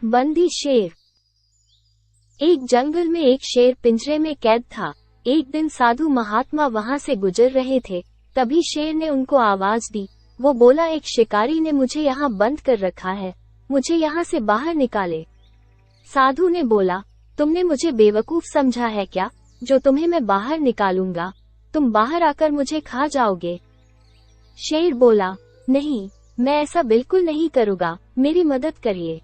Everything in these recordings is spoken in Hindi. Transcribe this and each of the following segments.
बंदी शेर। एक जंगल में एक शेर पिंजरे में कैद था। एक दिन साधु महात्मा वहां से गुजर रहे थे, तभी शेर ने उनको आवाज दी। वो बोला, एक शिकारी ने मुझे यहाँ बंद कर रखा है, मुझे यहाँ से बाहर निकाले। साधु ने बोला, तुमने मुझे बेवकूफ समझा है क्या, जो तुम्हें मैं बाहर निकालूंगा, तुम बाहर आकर मुझे खा जाओगे। शेर बोला, नहीं, मैं ऐसा बिल्कुल नहीं करूँगा, मेरी मदद करिए।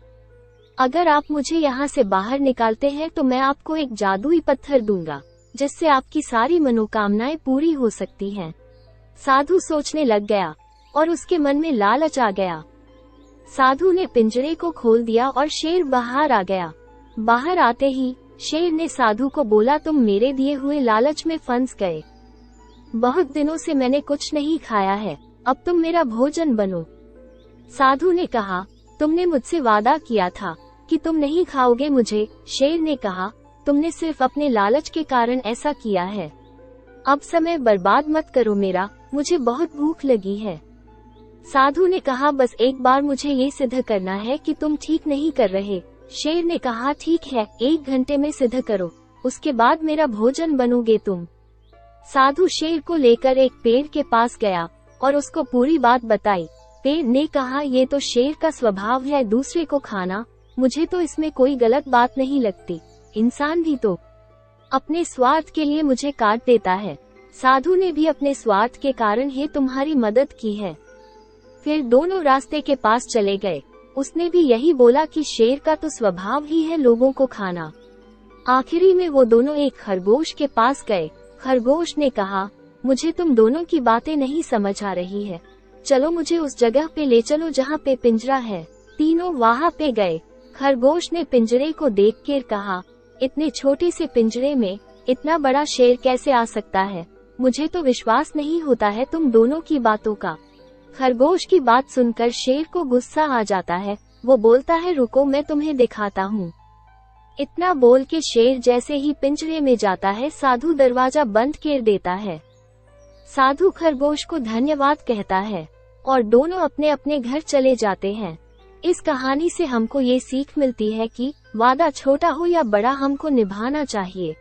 अगर आप मुझे यहाँ से बाहर निकालते हैं तो मैं आपको एक जादुई पत्थर दूंगा, जिससे आपकी सारी मनोकामनाएं पूरी हो सकती हैं। साधु सोचने लग गया और उसके मन में लालच आ गया। साधु ने पिंजरे को खोल दिया और शेर बाहर आ गया। बाहर आते ही शेर ने साधु को बोला, तुम मेरे दिए हुए लालच में फंस गए। बहुत दिनों से मैंने कुछ नहीं खाया है, अब तुम मेरा भोजन बनो। साधु ने कहा, तुमने मुझसे वादा किया था कि तुम नहीं खाओगे मुझे। शेर ने कहा, तुमने सिर्फ अपने लालच के कारण ऐसा किया है, अब समय बर्बाद मत करो मेरा, मुझे बहुत भूख लगी है। साधु ने कहा, बस एक बार मुझे ये सिद्ध करना है कि तुम ठीक नहीं कर रहे। शेर ने कहा, ठीक है, 1 घंटे में सिद्ध करो, उसके बाद मेरा भोजन बनोगे तुम। साधु शेर को लेकर एक पेड़ के पास गया और उसको पूरी बात बताई। पेड़ ने कहा, ये तो शेर का स्वभाव है दूसरे को खाना, मुझे तो इसमें कोई गलत बात नहीं लगती। इंसान भी तो अपने स्वार्थ के लिए मुझे काट देता है। साधु ने भी अपने स्वार्थ के कारण ही तुम्हारी मदद की है। फिर दोनों रास्ते के पास चले गए। उसने भी यही बोला कि शेर का तो स्वभाव ही है लोगों को खाना। आखिरी में वो दोनों एक खरगोश के पास गए। खरगोश ने कहा, मुझे तुम दोनों की बातें नहीं समझ आ रही है, चलो मुझे उस जगह पे ले चलो जहाँ पे पिंजरा है। तीनों वहाँ पे गए। खरगोश ने पिंजरे को देखकर कहा, इतने छोटे से पिंजरे में इतना बड़ा शेर कैसे आ सकता है, मुझे तो विश्वास नहीं होता है तुम दोनों की बातों का। खरगोश की बात सुनकर शेर को गुस्सा आ जाता है। वो बोलता है, रुको मैं तुम्हें दिखाता हूँ। इतना बोल के शेर जैसे ही पिंजरे में जाता है, साधु दरवाजा बंद कर देता है। साधु खरगोश को धन्यवाद कहता है और दोनों अपने अपने घर चले जाते हैं। इस कहानी से हमको ये सीख मिलती है कि वादा छोटा हो या बड़ा, हमको निभाना चाहिए।